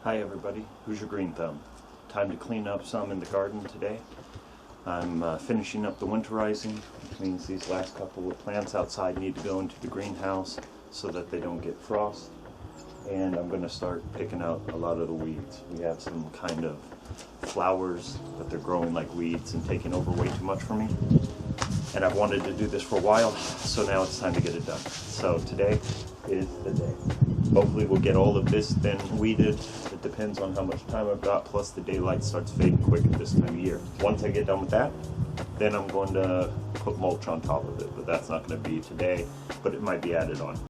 Hi everybody, Hoosier Green Thumb. Time to clean up some in the garden today. I'm finishing up the winterizing, which means these last couple of plants outside need to go into the greenhouse so that they don't get frost. And I'm going to start picking out a lot of the weeds. We have some kind of flowers, but they're growing like weeds and taking over way too much for me. And I've wanted to do this for a while, so now it's time to get it done. So today is the day. Hopefully we'll get all of this then weeded. It depends on how much time I've got, plus the daylight starts fading quick at this time of year. Once I get done with that, then I'm going to put mulch on top of it, but that's not going to be today, but it might be added on.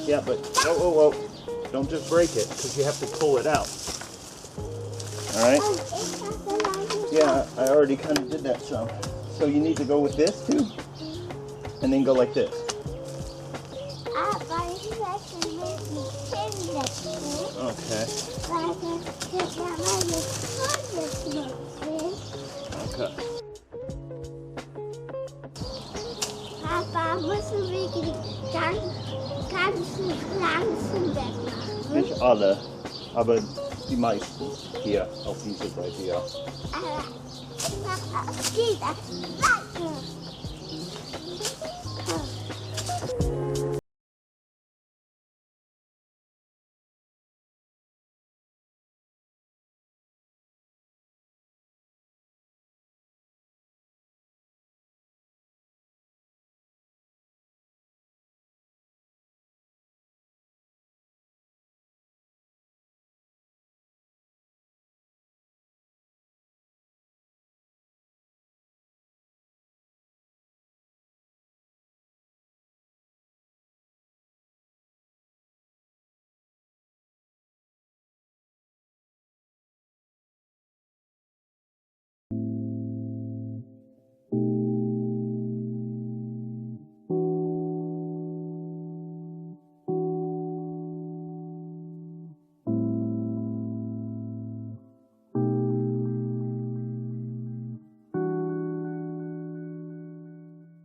Yeah, but whoa. Don't just break it, because you have to pull it out. Alright? Yeah, I already kind of did that some. So you need to go with this too, and then go like this. Okay. Okay. Papa, müssen wir die ganzen Pflanzen wegmachen? Nicht alle, aber die meisten hier auf dieser Seite, ja. Geht das weiter?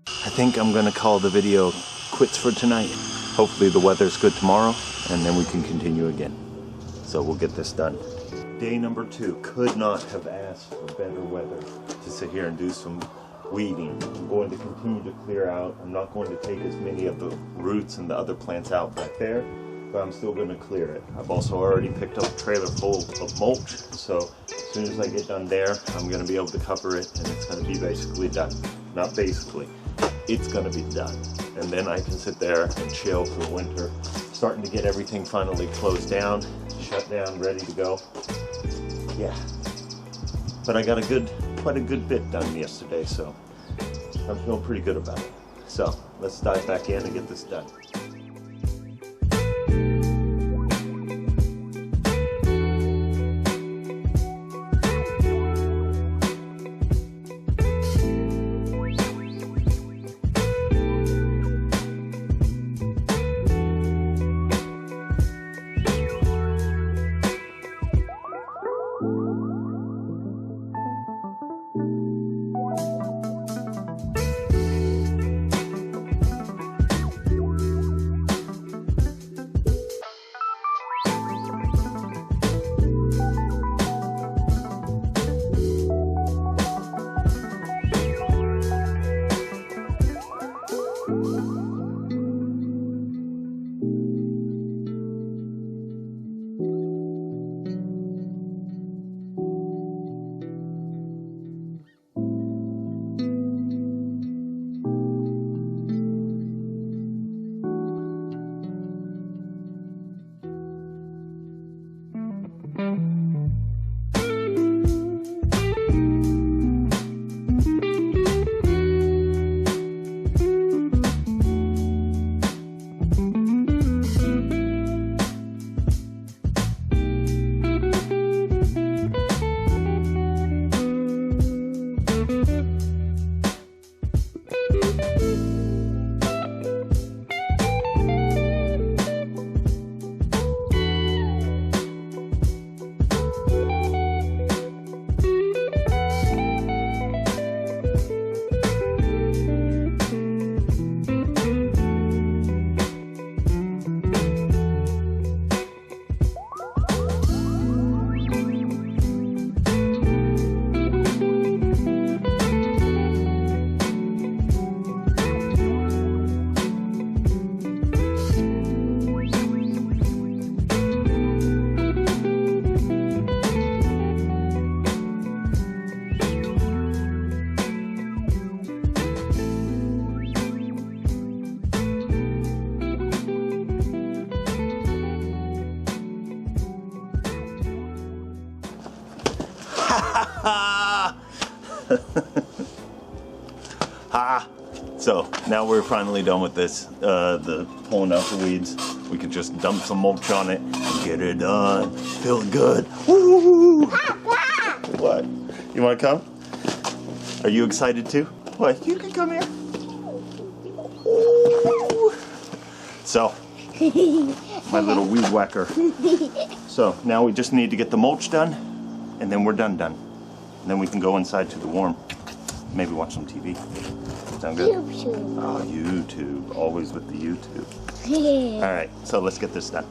I think I'm going to call the video quits for tonight. Hopefully the weather's good tomorrow, and then we can continue again. So we'll get this done. Day number 2. Could not have asked for better weather to sit here and do some weeding. I'm going to continue to clear out. I'm not going to take as many of the roots and the other plants out back there, but I'm still going to clear it. I've also already picked up a trailer full of mulch, so as soon as I get done there, I'm going to be able to cover it, and it's going to be basically done. Not basically, it's going to be done. And then I can sit there and chill for the winter, starting to get everything finally closed down, shut down, ready to go. Yeah. But I got quite a good bit done yesterday, so I'm feeling pretty good about it. So let's dive back in and get this done. So now we're finally done with this, the pulling out the weeds. We could just dump some mulch on it and get it done. Feeling good. Woo! What? You want to come? Are you excited too? What? You can come here. Ooh. So, my little weed whacker. So now we just need to get the mulch done, and then we're done. And then we can go inside to the warm. Maybe watch some TV. Sound good? YouTube. Oh, YouTube. Always with the YouTube. All right, so let's get this done.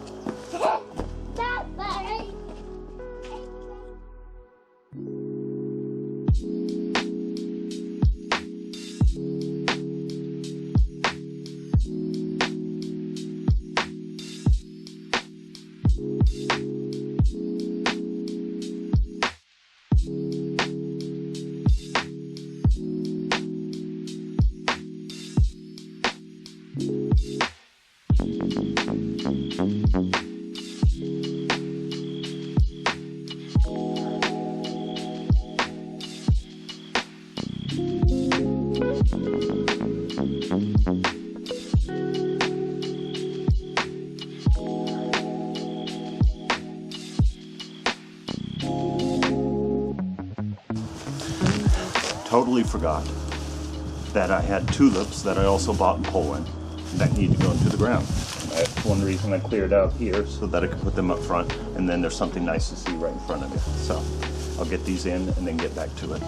Totally forgot that I had tulips that I also bought in Poland that need to go into the ground. That's one reason I cleared out here, so that I could put them up front, and then there's something nice to see right in front of you. So I'll get these in and then get back to it.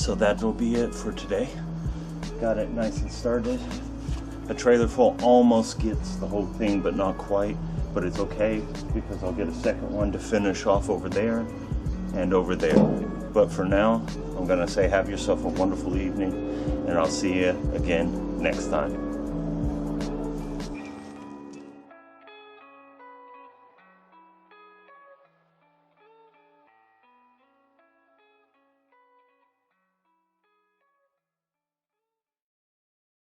So that'll be it for today. Got it nice and started. A trailer full almost gets the whole thing, but not quite. But it's okay because I'll get a second one to finish off over there and over there. But for now, I'm gonna say have yourself a wonderful evening, and I'll see you again next time.